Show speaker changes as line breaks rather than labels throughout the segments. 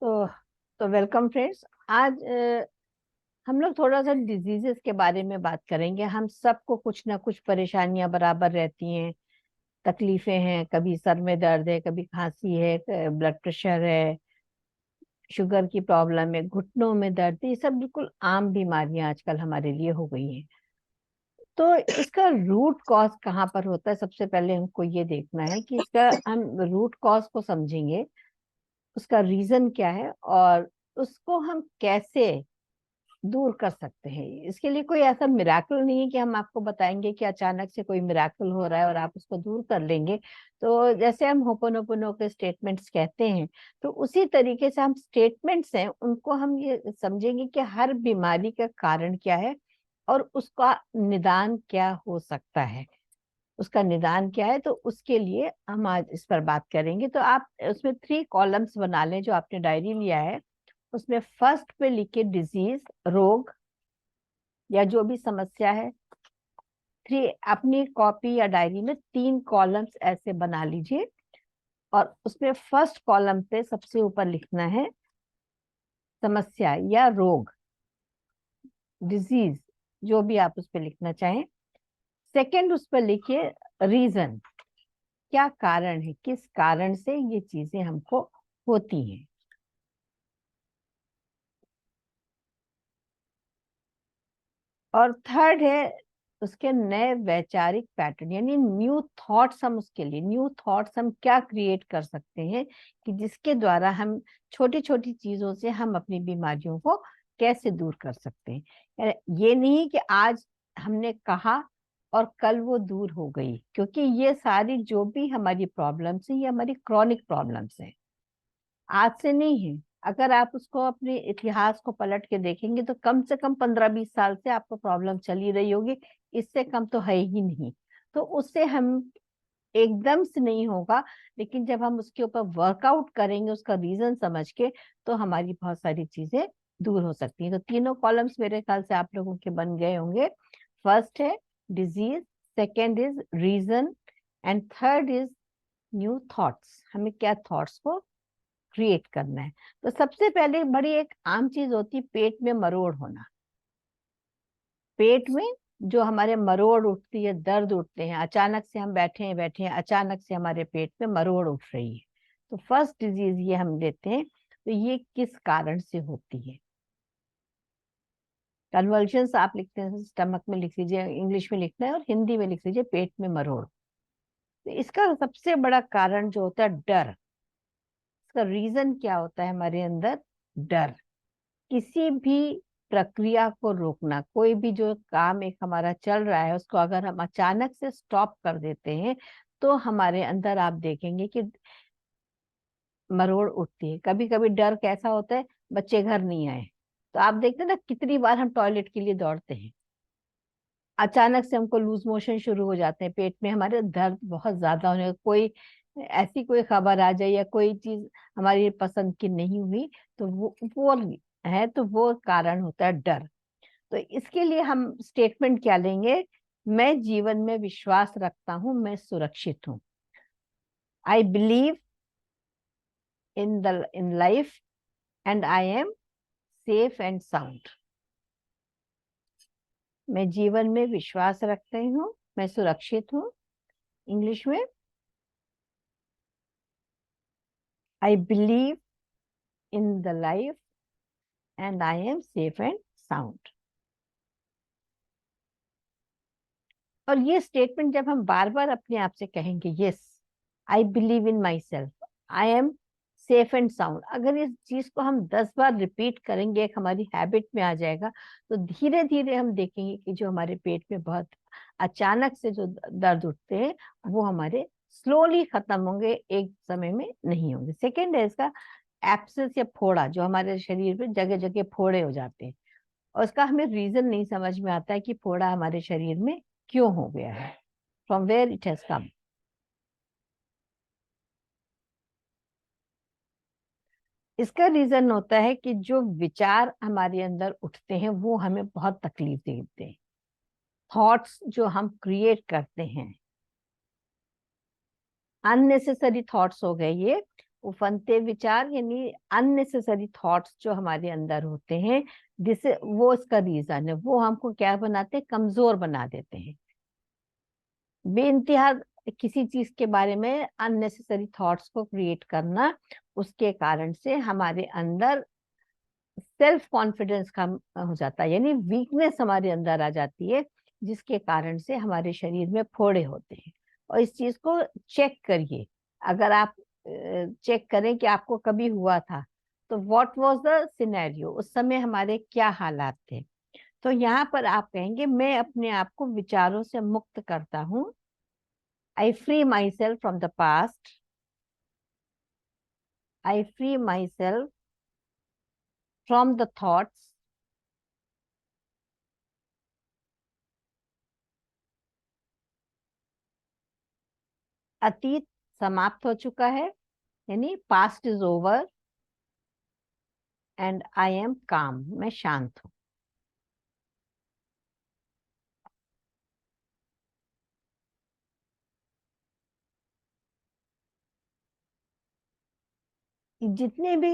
तो welcome friends. आज हम लोग थोड़ा सा डिजीजेस के बारे में बात करेंगे। हम सबको कुछ ना कुछ परेशानियां बराबर रहती हैं, तकलीफें हैं। कभी सर में दर्द है, कभी खांसी है, ब्लड प्रेशर है, शुगर की प्रॉब्लम है, घुटनों में दर्द है। ये सब बिल्कुल आम बीमारियां आजकल हमारे लिए हो गई हैं। तो इसका रूट कॉज कहाँ पर होता है, सबसे पहले हमको ये देखना है कि इसका हम रूट कॉज को समझेंगे, उसका रीजन क्या है और उसको हम कैसे दूर कर सकते हैं। इसके लिए कोई ऐसा मिराकल नहीं है कि हम आपको बताएंगे कि अचानक से कोई मिराकल हो रहा है और आप उसको दूर कर लेंगे। तो जैसे हम होपोनोपोनो के स्टेटमेंट्स कहते हैं, तो उसी तरीके से हम स्टेटमेंट्स हैं उनको हम ये समझेंगे कि हर बीमारी का कारण क्या है और उसका निदान क्या हो सकता है। उसका निदान क्या है, तो उसके लिए हम आज इस पर बात करेंगे। तो आप उसमें 3 कॉलम्स बना लें जो आपने डायरी लिया है। उसमें फर्स्ट पे लिखे डिजीज, रोग या जो भी समस्या है। 3 अपनी कॉपी या डायरी में 3 कॉलम्स ऐसे बना लीजिए और उसमें फर्स्ट कॉलम पे सबसे ऊपर लिखना है समस्या या रोग, डिजीज, जो भी आप उस पर लिखना चाहें। सेकंड उस पर लिखिए रीजन, क्या कारण है, किस कारण से ये चीजें हमको होती हैं। और थर्ड है उसके नए वैचारिक पैटर्न, यानी न्यू थॉट्स। हम उसके लिए न्यू थॉट्स हम क्या क्रिएट कर सकते हैं कि जिसके द्वारा हम छोटी छोटी चीजों से हम अपनी बीमारियों को कैसे दूर कर सकते हैं। ये नहीं कि आज हमने कहा और कल वो दूर हो गई, क्योंकि ये सारी जो भी हमारी प्रॉब्लम्स हैं ये हमारी क्रॉनिक प्रॉब्लम्स हैं, आज से नहीं है। अगर आप उसको अपने इतिहास को पलट के देखेंगे तो कम से कम 15-20 साल से आपको प्रॉब्लम चली रही होगी, इससे कम तो है ही नहीं। तो उससे हम एकदम से नहीं होगा, लेकिन जब हम उसके ऊपर वर्कआउट करेंगे उसका रीजन समझ के, तो हमारी बहुत सारी चीजें दूर हो सकती हैं। तो तीनों कॉलम्स मेरे ख्याल से आप लोगों के बन गए होंगे। फर्स्ट है disease, second is reason and third is new thoughts. हमें क्या थॉट्स को क्रिएट करना है। तो सबसे पहले बड़ी एक आम चीज होती है पेट में मरोड़ होना। पेट में जो हमारे मरोड़ उठती है, दर्द उठते हैं, अचानक से हम बैठे हैं अचानक से हमारे पेट में मरोड़ उठ रही है, तो फर्स्ट डिजीज ये हम लेते हैं। तो ये किस कारण से होती है। कन्वल्शंस आप लिखते हैं स्टमक में लिख लीजिए, इंग्लिश में लिखना है, और हिंदी में लिख लीजिए पेट में मरोड़। तो इसका सबसे बड़ा कारण जो होता है डर। इसका रीजन क्या होता है हमारे अंदर, डर। किसी भी प्रक्रिया को रोकना, कोई भी जो काम एक हमारा चल रहा है उसको अगर हम अचानक से स्टॉप कर देते हैं तो हमारे अंदर आप देखेंगे कि मरोड़ उठती है। कभी कभी डर कैसा होता है, बच्चे घर नहीं आए तो आप देखते हैं ना कितनी बार हम टॉयलेट के लिए दौड़ते हैं। अचानक से हमको लूज मोशन शुरू हो जाते हैं, पेट में हमारे दर्द बहुत ज्यादा होने, कोई ऐसी कोई खबर आ जाए या कोई चीज हमारी पसंद की नहीं हुई, तो वो है, तो वो कारण होता है डर। तो इसके लिए हम स्टेटमेंट क्या लेंगे, मैं जीवन में विश्वास रखता हूं, मैं सुरक्षित हूं। I believe in life and I am safe and sound. मैं जीवन में विश्वास रखती हूँ, मैं सुरक्षित हूँ। इंग्लिश में I believe in the life and I am safe and sound. और ये स्टेटमेंट जब हम बार बार अपने आप से कहेंगे, yes I believe in my self, I am safe and sound, अगर इस चीज को हम 10 बार रिपीट करेंगे, एक हमारी हैबिट में आ जाएगा, तो धीरे धीरे हम देखेंगे कि जो हमारे पेट में बहुत अचानक से जो दर्द उठते हैं वो हमारे स्लोली खत्म होंगे, एक समय में नहीं होंगे। सेकेंड है इसका एब्सेस या फोड़ा, जो हमारे शरीर में जगह जगह फोड़े हो जाते हैं और उसका हमें रीजन नहीं समझ में आता है कि फोड़ा हमारे शरीर में क्यों हो गया है, from where it has come. इसका रीजन होता है कि जो विचार हमारे अंदर उठते हैं वो हमें बहुत तकलीफ देते हैं। थॉट्स जो हम क्रिएट करते हैं, अननेसेसरी थॉट्स हो गए ये, उफनते विचार यानी अननेसेसरी थॉट्स जो हमारे अंदर होते हैं, जिससे वो इसका रीजन है, वो हमको क्या बनाते हैं, कमजोर बना देते हैं। बेइंतहा किसी चीज के बारे में अननेसेसरी थॉट्स को क्रिएट करना, उसके कारण से हमारे अंदर सेल्फ कॉन्फिडेंस कम हो जाता है, यानी वीकनेस हमारे अंदर आ जाती है, जिसके कारण से हमारे शरीर में फोड़े होते हैं। और इस चीज को चेक करिए, अगर आप चेक करें कि आपको कभी हुआ था, तो व्हाट वाज द सिनेरियो, उस समय हमारे क्या हालात थे। तो यहाँ पर आप कहेंगे, मैं अपने आप को विचारों से मुक्त करता हूँ। I free myself from the past, I free myself from the thoughts, अतीत समाप्त हो चुका है, यानी past is over, and I am calm, मैं शांत हूं। जितने भी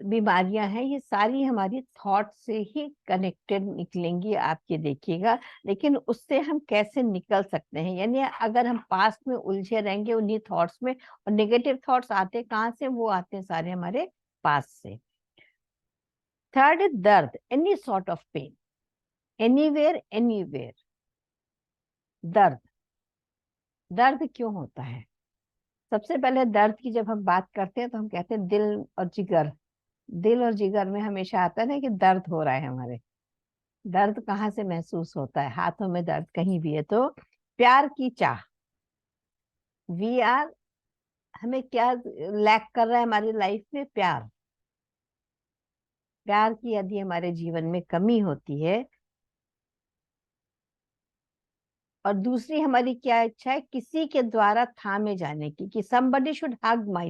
बीमारियां हैं, ये सारी हमारी थॉट से ही कनेक्टेड निकलेंगी, आप ये देखिएगा। लेकिन उससे हम कैसे निकल सकते हैं, यानी अगर हम पास्ट में उलझे रहेंगे उन्हीं थॉट्स में, और नेगेटिव थॉट्स आते कहाँ से, वो आते हैं सारे हमारे पास्ट से। थर्ड इज दर्द, any sort of pain, anywhere anywhere. दर्द, दर्द क्यों होता है? सबसे पहले दर्द की जब हम बात करते हैं तो हम कहते हैं दिल और जिगर। दिल और जिगर में हमेशा आता है ना कि दर्द हो रहा है हमारे। दर्द कहाँ से महसूस होता है? हाथों में दर्द कहीं भी है तो प्यार की चाह, वी आर, हमें क्या लैक कर रहा है हमारी लाइफ में? प्यार। प्यार की यदि हमारे जीवन में कमी होती है, और दूसरी हमारी क्या इच्छा है, किसी के द्वारा थामे जाने की, कि somebody should hug my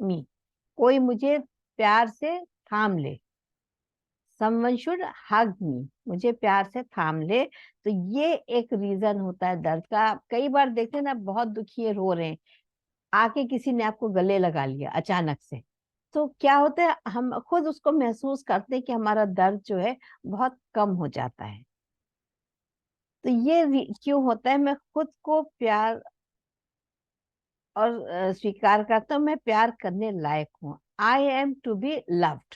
me, कोई मुझे प्यार से थाम ले। someone should hug me, मुझे प्यार से थाम ले। तो ये एक रीजन होता है दर्द का। आप कई बार देखते हैं ना, बहुत दुखी है, रो रहे हैं, आके किसी ने आपको गले लगा लिया अचानक से, तो क्या होता है, हम खुद उसको महसूस करते हैं कि हमारा दर्द जो है बहुत कम हो जाता है। तो ये क्यों होता है? मैं खुद को प्यार और स्वीकार करता हूँ, मैं प्यार करने लायक हूँ, I am to be loved.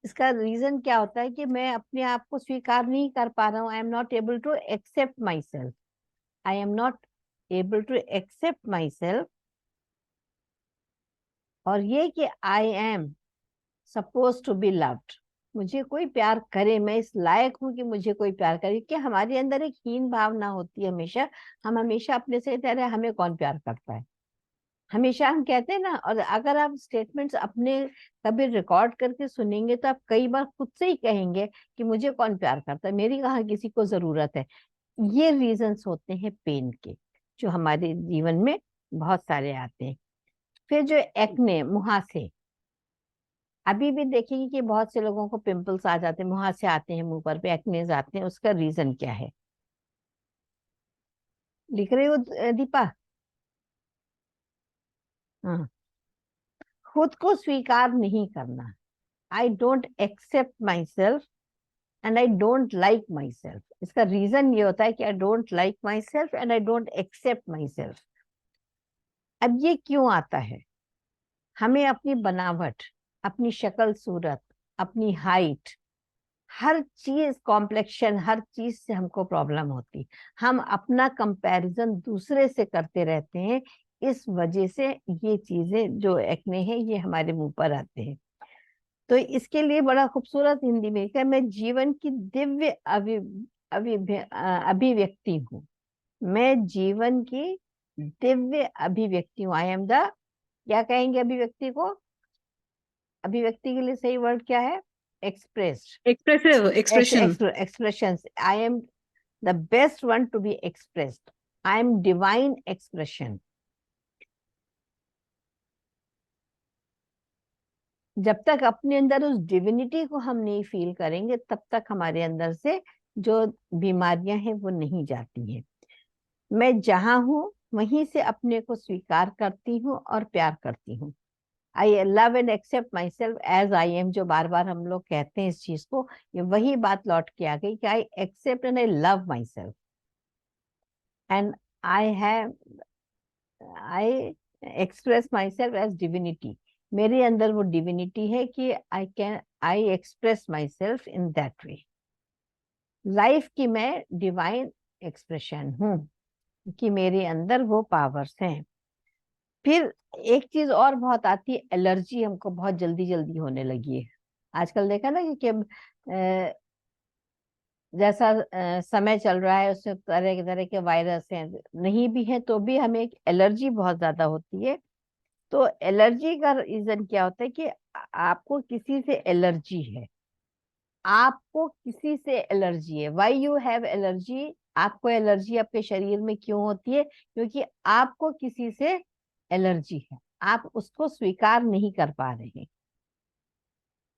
इसका रीजन क्या होता है कि मैं अपने आप को स्वीकार नहीं कर पा रहा हूँ, I am not able to accept my self, I am not able to accept my self. और ये कि I am suppose to be loved, मुझे कोई प्यार करे, मैं इस लायक हूं कि मुझे कोई प्यार करे, कि हमारे अंदर एक हीन भावना होती है हमेशा। हम हमेशा अपने से कहते हैं, हमें कौन प्यार करता है, हमेशा हम कहते हैं ना। और अगर आप स्टेटमेंट्स अपने कभी रिकॉर्ड करके सुनेंगे तो आप कई बार खुद से ही कहेंगे कि मुझे कौन प्यार करता है, मेरी कहाँ किसी को जरूरत है। ये रीजंस होते हैं पेन के, जो हमारे जीवन में बहुत सारे आते हैं। फिर जो एक्ने, मुहासे, अभी भी देखेंगे कि बहुत से लोगों को पिंपल्स आ जाते हैं, मुहासे आते हैं मुंह पर, पे एक्नेज आते हैं, उसका रीजन क्या है? लिख रही हो दीपा? हाँ, खुद को स्वीकार नहीं करना, I don't accept my self and I don't like my self. इसका रीजन ये होता है कि I don't like my self and I don't accept my self. अब ये क्यों आता है? हमें अपनी बनावट, अपनी शक्ल सूरत, अपनी हाइट, हर चीज, कॉम्प्लेक्शन, हर चीज से हमको प्रॉब्लम होती। हम अपना कंपैरिजन दूसरे से करते रहते हैं, इस वजह से ये चीजें जो एक्ने हैं ये हमारे मुंह पर आते हैं। तो इसके लिए बड़ा खूबसूरत हिंदी में क्या, मैं जीवन की दिव्य अभिव्यक्ति हूँ, मैं जीवन की दिव्य अभिव्यक्ति हूँ। आई एम द, क्या कहेंगे अभिव्यक्ति को? अभिव्यक्ति के लिए सही वर्ड क्या है? Expressed,
expressive expression.
expressions. I am the best one to be expressed. I am divine expression. जब तक अपने अंदर उस डिविनिटी को हम नहीं फील करेंगे, तब तक हमारे अंदर से जो बीमारियां हैं वो नहीं जाती हैं। मैं जहां हूं वहीं से अपने को स्वीकार करती हूँ और प्यार करती हूँ। I love and accept my self as I am, जो बार बार हम लोग कहते हैं इस चीज को, ये वही बात लौट के आ गई कि I accept and I love my self and I have I express my self as divinity. मेरे अंदर वो डिविनिटी है कि I express my self in that way. Life की मैं डिवाइन एक्सप्रेशन हूँ, कि मेरे अंदर वो पावर्स हैं। फिर एक चीज और बहुत आती है, एलर्जी हमको बहुत जल्दी जल्दी होने लगी है आजकल। देखा ना कि जैसा समय चल रहा है उसमें तरह के वायरस हैं, नहीं भी हैं तो भी हमें एक एलर्जी बहुत ज्यादा होती है। तो एलर्जी का रीजन क्या होता है कि आपको किसी से एलर्जी है, आपको किसी से एलर्जी है। वाई यू हैव एलर्जी, आपको एलर्जी आपके शरीर में क्यों होती है? क्योंकि आपको किसी से एलर्जी है, आप उसको स्वीकार नहीं कर पा रहे हैं,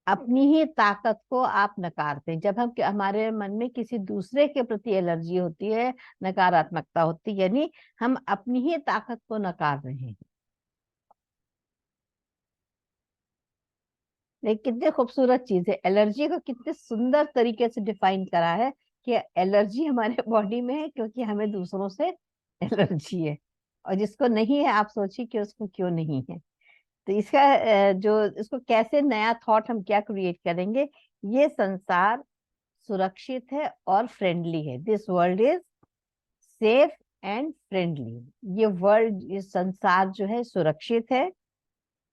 अपनी ही ताकत को आप नकारते हैं। जब हम हमारे मन में किसी दूसरे के प्रति एलर्जी होती है, नकारात्मकता होती है, यानी हम अपनी ही ताकत को नकार रहे हैं। लेकिन कितनी खूबसूरत चीज है, एलर्जी को कितने सुंदर तरीके से डिफाइन करा है कि एलर्जी हमारे बॉडी में है क्योंकि हमें दूसरों से एलर्जी है। और जिसको नहीं है आप सोचिए कि उसको क्यों नहीं है। तो इसका जो इसको कैसे नया थॉट हम क्या क्रिएट करेंगे, ये संसार सुरक्षित है और फ्रेंडली है। This world is safe and friendly. ये वर्ल्ड, ये संसार जो है सुरक्षित है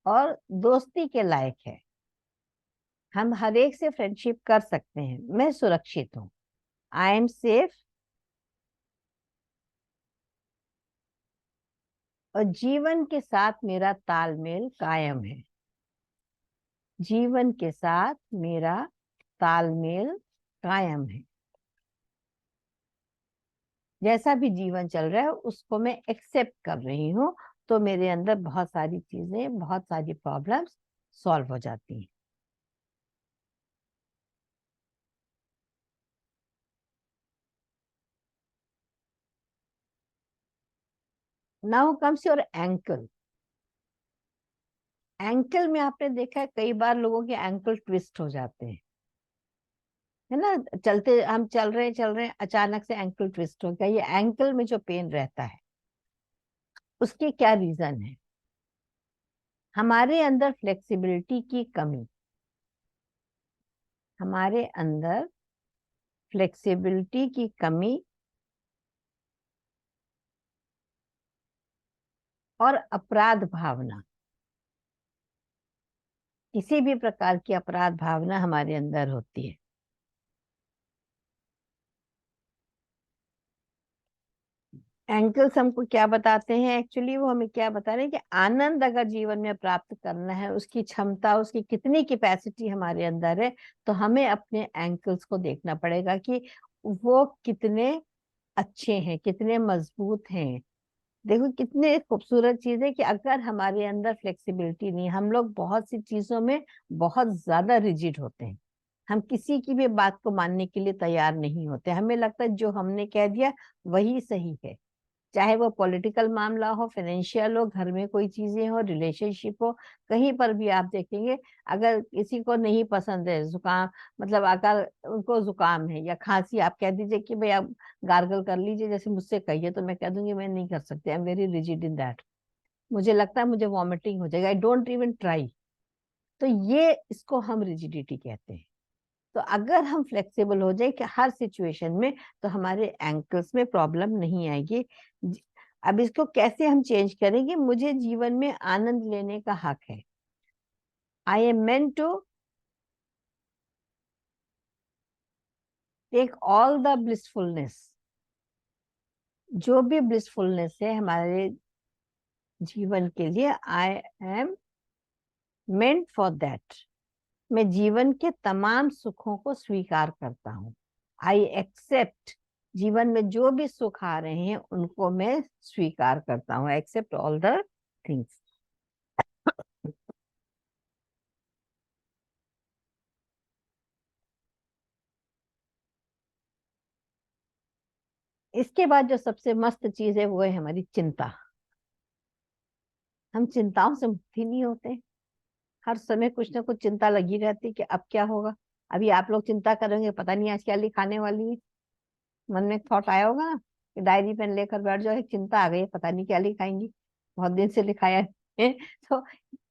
और दोस्ती के लायक है। हम हर एक से फ्रेंडशिप कर सकते हैं, मैं सुरक्षित हूँ, आई एम सेफ। और जीवन के साथ मेरा तालमेल कायम है, जीवन के साथ मेरा तालमेल कायम है। जैसा भी जीवन चल रहा है उसको मैं एक्सेप्ट कर रही हूँ, तो मेरे अंदर बहुत सारी चीजें, बहुत सारी प्रॉब्लम्स सॉल्व हो जाती हैं। Now comes your ankle. Ankle में आपने देखा है कई बार लोगों के एंकल ट्विस्ट हो जाते हैं, है ना। चलते हम चल रहे हैं, अचानक से एंकल ट्विस्ट हो गया। ये एंकल में जो पेन रहता है उसके क्या रीजन है? हमारे अंदर फ्लेक्सिबिलिटी की कमी, हमारे अंदर फ्लेक्सिबिलिटी की कमी और अपराध भावना, किसी भी प्रकार की अपराध भावना हमारे अंदर होती है। एंकल्स हमको क्या बताते हैं? एक्चुअली वो हमें क्या बता रहे हैं कि आनंद अगर जीवन में प्राप्त करना है, उसकी क्षमता, उसकी कितनी कैपेसिटी हमारे अंदर है, तो हमें अपने एंकल्स को देखना पड़ेगा कि वो कितने अच्छे हैं, कितने मजबूत हैं। देखो कितने खूबसूरत चीज है कि अगर हमारे अंदर फ्लेक्सिबिलिटी नहीं, हम लोग बहुत सी चीजों में बहुत ज्यादा रिजिड होते हैं, हम किसी की भी बात को मानने के लिए तैयार नहीं होते। हमें लगता है जो हमने कह दिया वही सही है, चाहे वो पॉलिटिकल मामला हो, फाइनेंशियल हो, घर में कोई चीजें हो, रिलेशनशिप हो, कहीं पर भी आप देखेंगे। अगर किसी को नहीं पसंद है जुकाम, मतलब अगर उनको जुकाम है या खांसी, आप कह दीजिए कि भाई आप गार्गल कर लीजिए, जैसे मुझसे कहिए, तो मैं कह दूंगी मैं नहीं कर सकती, I am very rigid in that, मुझे लगता है मुझे वॉमिटिंग हो जाएगा, आई डोंट इवन ट्राई। तो ये इसको हम रिजिडिटी कहते हैं। तो अगर हम फ्लेक्सिबल हो जाए कि हर सिचुएशन में, तो हमारे एंकल्स में प्रॉब्लम नहीं आएगी। अब इसको कैसे हम चेंज करेंगे? मुझे जीवन में आनंद लेने का हक है, I am meant to take all the blissfulness. जो भी ब्लिसफुलनेस है हमारे जीवन के लिए, I am meant for that. मैं जीवन के तमाम सुखों को स्वीकार करता हूँ, आई एक्सेप्ट। जीवन में जो भी सुख आ रहे हैं उनको मैं स्वीकार करता हूँ, एक्सेप्ट ऑल द थिंग्स। इसके बाद जो सबसे मस्त चीज है वो है हमारी चिंता। हम चिंताओं से मुक्त ही नहीं होते। हर समय कुछ ना कुछ चिंता लगी रहती है कि अब क्या होगा। अभी आप लोग चिंता करेंगे, पता नहीं आज क्या लिखाने वाली है। मन में थॉट आया होगा ना कि डायरी पेन लेकर बैठ जाओ, एक चिंता आ गई है, पता नहीं क्या लिखाएंगी, बहुत दिन से लिखाया है। तो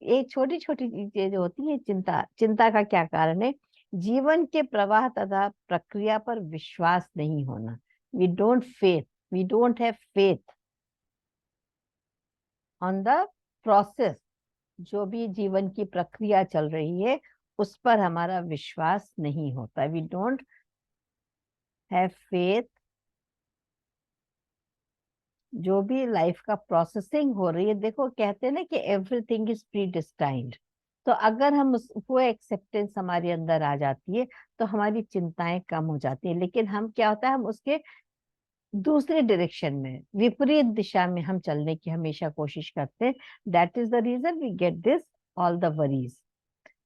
ये छोटी छोटी चीजें जो होती है, चिंता, चिंता का क्या कारण है? जीवन के प्रवाह तथा प्रक्रिया पर विश्वास नहीं होना। We don't have faith on the process. जो भी जीवन की प्रक्रिया चल रही है उस पर हमारा विश्वास नहीं होता। We don't have faith. जो भी लाइफ का प्रोसेसिंग हो रही है, देखो कहते हैं ना कि एवरीथिंग इज प्री डिस्टाइंड। तो अगर हम वो एक्सेप्टेंस हमारे अंदर आ जाती है तो हमारी चिंताएं कम हो जाती है। लेकिन हम क्या होता है, हम उसके दूसरे डायरेक्शन में, विपरीत दिशा में हम चलने की हमेशा कोशिश करते हैं। That is the reason we get this all the worries.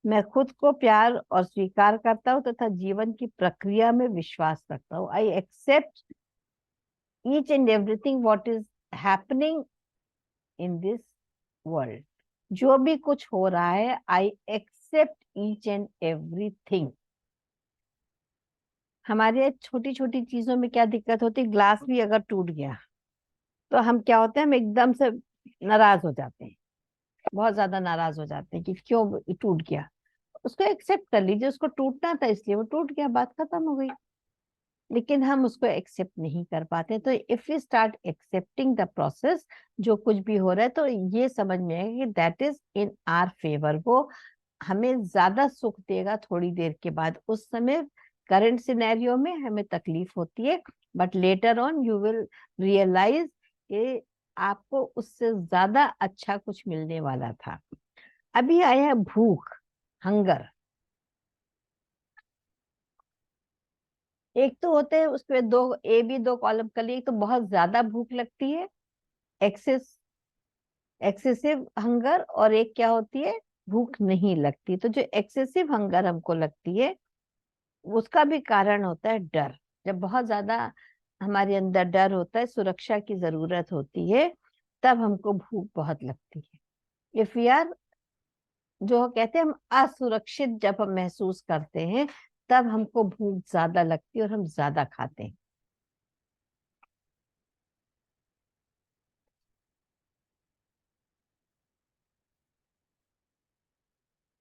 मैं खुद को प्यार और स्वीकार करता हूँ तथा जीवन की प्रक्रिया में विश्वास रखता हूँ। I accept each and everything what is happening in this world. जो भी कुछ हो रहा है, I accept each and everything. हमारे छोटी छोटी चीजों में क्या दिक्कत होती है, ग्लास भी अगर टूट गया तो हम क्या होते हैं, हम एकदम से नाराज हो जाते हैं, बहुत ज्यादा नाराज हो जाते हैं कि क्यों टूट गया। उसको एक्सेप्ट कर लीजिए, उसको टूटना था इसलिए वो टूट गया, बात खत्म हो गई। लेकिन हम उसको एक्सेप्ट नहीं कर पाते। तो if we start accepting the process, जो कुछ भी हो रहा है, तो ये समझ में आएगा कि that is in our favour. वो हमें ज्यादा सुख देगा थोड़ी देर के बाद। उस समय करंट सिनेरियो में हमें तकलीफ होती है, but later on you will realise कि आपको उससे ज्यादा अच्छा कुछ मिलने वाला था। अभी आया है भूख, हंगर। एक तो होते हैं उसके दो, ए बी दो कॉलम कर लिए। एक तो बहुत ज्यादा भूख लगती है, एक्सेस एक्सेसिव हंगर, और एक क्या होती है, भूख नहीं लगती। तो जो एक्सेसिव हंगर हमको लगती है, उसका भी कारण होता है डर। जब बहुत ज्यादा हमारे अंदर डर होता है, सुरक्षा की जरूरत होती है, तब हमको भूख बहुत लगती है। इफ वी आर, जो कहते हैं हम असुरक्षित जब हम महसूस करते हैं, तब हमको भूख ज्यादा लगती है और हम ज्यादा खाते हैं।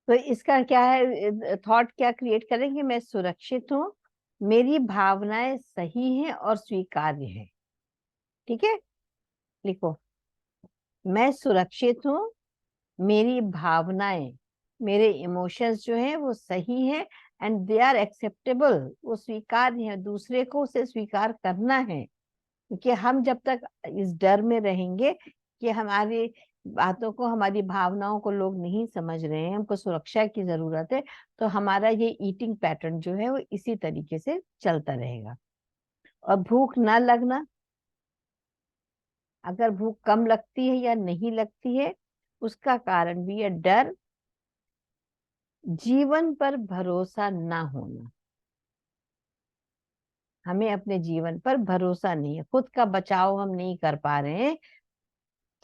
तो इसका क्या है, थॉट क्या क्रिएट करेंगे, मैं सुरक्षित हूँ, मेरी भावनाएं सही हैं और स्वीकार्य हैं। ठीक है, लिखो, मैं सुरक्षित हूँ, मेरी भावनाएं, मेरे इमोशंस जो हैं वो सही हैं, एंड दे आर एक्सेप्टेबल, वो स्वीकार्य हैं। दूसरे को उसे स्वीकार करना है, क्योंकि हम जब तक इस डर में रहेंगे कि हमारी बातों को, हमारी भावनाओं को लोग नहीं समझ रहे हैं, हमको सुरक्षा की जरूरत है, तो हमारा ये ईटिंग पैटर्न जो है वो इसी तरीके से चलता रहेगा। और भूख ना लगना, अगर भूख कम लगती है या नहीं लगती है, उसका कारण भी है डर, जीवन पर भरोसा ना होना। हमें अपने जीवन पर भरोसा नहीं है, खुद का बचाव हम नहीं कर पा रहे हैं।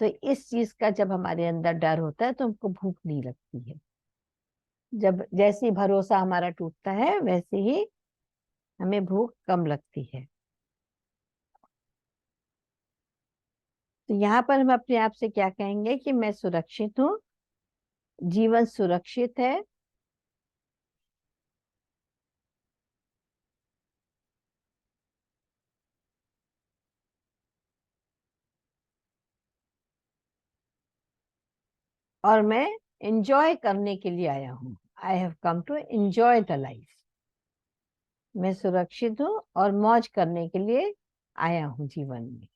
तो इस चीज का जब हमारे अंदर डर होता है तो हमको भूख नहीं लगती है। जब जैसे ही भरोसा हमारा टूटता है, वैसे ही हमें भूख कम लगती है। तो यहाँ पर हम अपने आप से क्या कहेंगे कि मैं सुरक्षित हूँ, जीवन सुरक्षित है, और मैं एंजॉय करने के लिए आया हूँ। I have come to enjoy the life. मैं सुरक्षित हूँ और मौज करने के लिए आया हूँ जीवन में।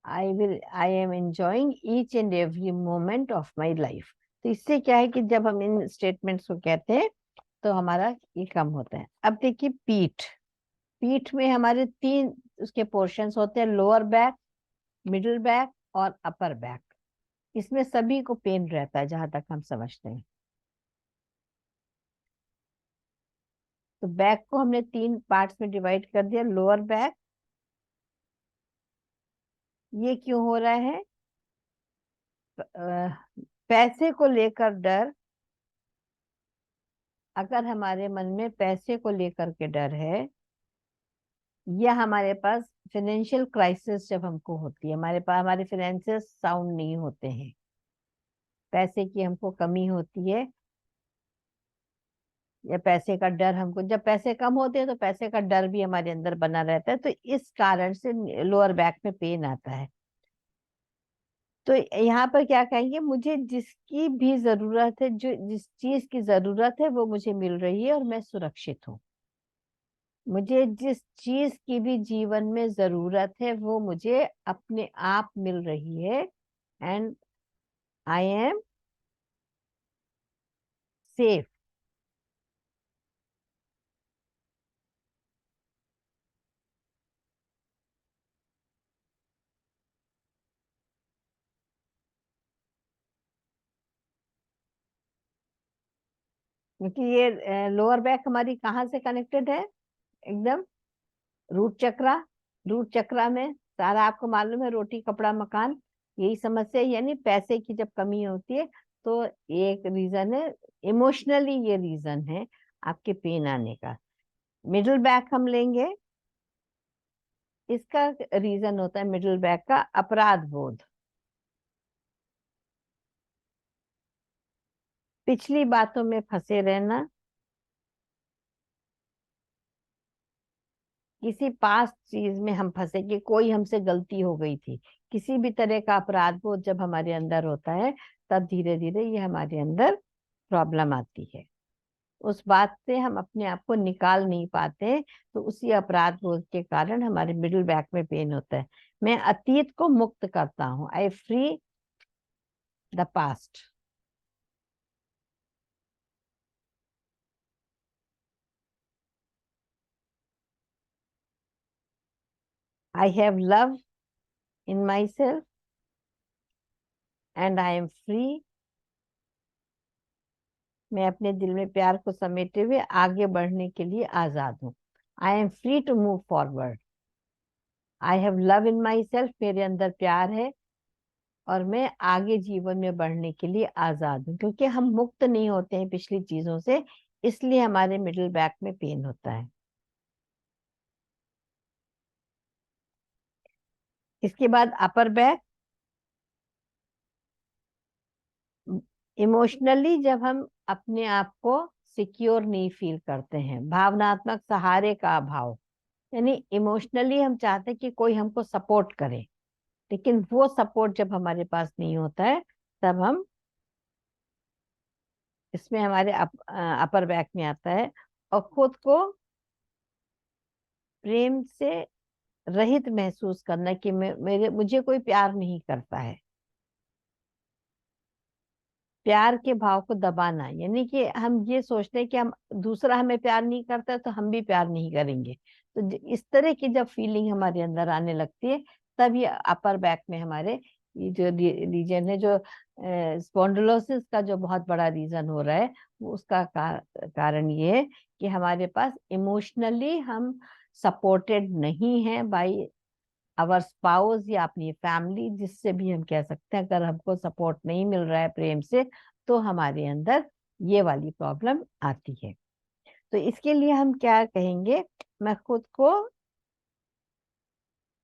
I am enjoying each and every moment of my life. तो इससे क्या है कि जब हम इन स्टेटमेंट्स को कहते हैं तो हमारा ये कम होता है। अब देखिए पीठ, पीठ में हमारे तीन उसके पोर्शंस होते हैं, लोअर बैक, मिडिल बैक और अपर बैक। इसमें सभी को पेन रहता है जहां तक हम समझते हैं। तो बैक को हमने तीन पार्ट्स में डिवाइड कर दिया। लोअर बैक, ये क्यों हो रहा है, पैसे को लेकर डर, अगर हमारे मन में पैसे को लेकर के डर है, या हमारे पास फाइनेंशियल क्राइसिस जब हमको होती है, हमारे पास हमारे फाइनेंसेस साउंड नहीं होते हैं, पैसे की हमको कमी होती है, या पैसे का डर हमको, जब पैसे कम होते हैं तो पैसे का डर भी हमारे अंदर बना रहता है, तो इस कारण से लोअर बैक में पेन आता है। तो यहाँ पर क्या कहेंगे, मुझे जिसकी भी जरूरत है, जो जिस चीज की जरूरत है वो मुझे मिल रही है और मैं सुरक्षित हूँ। मुझे जिस चीज की भी जीवन में जरूरत है वो मुझे अपने आप मिल रही है, एंड आई एम सेफ। क्योंकि ये लोअर बैक हमारी कहाँ से कनेक्टेड है, एकदम रूट चक्रा। रूट चक्रा में सारा आपको मालूम है, रोटी कपड़ा मकान, यही समस्या है। यानी पैसे की जब कमी होती है तो एक रीजन है, इमोशनली ये रीजन है आपके पेन आने का। मिडिल बैक हम लेंगे, इसका रीजन होता है मिडिल बैक का अपराध बोध, पिछली बातों में फंसे रहना, किसी पास्ट चीज में हम फंसे कि कोई हमसे गलती हो गई थी, किसी भी तरह का अपराध बोध जब हमारे अंदर होता है, तब धीरे धीरे ये हमारे अंदर प्रॉब्लम आती है। उस बात से हम अपने आप को निकाल नहीं पाते, तो उसी अपराध बोध के कारण हमारे मिडिल बैक में पेन होता है। मैं अतीत को मुक्त करता हूँ, I free the past. I have love in my self and I am free. मैं अपने दिल में प्यार को समेटे हुए आगे बढ़ने के लिए आजाद हूँ। I am free to move forward. I have love in my self, मेरे अंदर प्यार है और मैं आगे जीवन में बढ़ने के लिए आजाद हूँ। क्योंकि हम मुक्त नहीं होते हैं पिछली चीजों से, इसलिए हमारे मिडिल बैक में पेन होता है। इसके बाद अपर बैक, इमोशनली जब हम अपने आप को सिक्योर नहीं फील करते हैं, भावनात्मक सहारे का अभाव, यानी इमोशनली हम चाहते हैं कि कोई हमको सपोर्ट करे, लेकिन वो सपोर्ट जब हमारे पास नहीं होता है, तब हम इसमें हमारे अपर बैक में आता है। और खुद को प्रेम से रहित महसूस करना कि मेरे मुझे कोई प्यार नहीं करता है, प्यार के भाव को दबाना, यानी कि हम ये सोचते हैं कि हम दूसरा हमें प्यार नहीं करता है तो हम भी प्यार नहीं करेंगे। तो इस तरह की जब फीलिंग हमारे अंदर आने लगती है, तब ये अपर बैक में हमारे ये जो रीजन है, जो स्पॉन्डिलोसिस का जो बहुत बड़ा रीजन हो रहा है, वो उसका कारण ये है कि हमारे पास इमोशनली हम सपोर्टेड नहीं है बाई आवर स्पाउस या अपनी फैमिली, जिससे भी हम कह सकते हैं। अगर हमको सपोर्ट नहीं मिल रहा है प्रेम से, तो हमारे अंदर ये वाली प्रॉब्लम आती है। तो इसके लिए हम क्या कहेंगे, मैं खुद को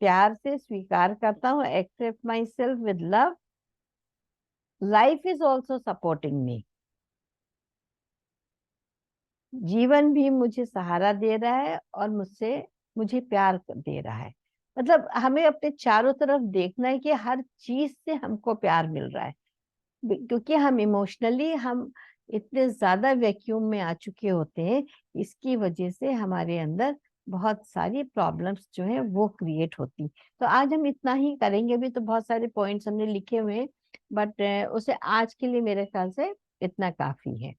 प्यार से स्वीकार करता हूँ, accept my self with love, life is also supporting me, जीवन भी मुझे सहारा दे रहा है और मुझसे मुझे प्यार दे रहा है। मतलब हमें अपने चारों तरफ देखना है कि हर चीज से हमको प्यार मिल रहा है। क्योंकि हम इमोशनली हम इतने ज्यादा वैक्यूम में आ चुके होते हैं, इसकी वजह से हमारे अंदर बहुत सारी प्रॉब्लम्स जो है वो क्रिएट होती। तो आज हम इतना ही करेंगे, भी तो बहुत सारे पॉइंट्स हमने लिखे हुए हैं, बट उसे आज के लिए मेरे ख्याल से इतना काफी है।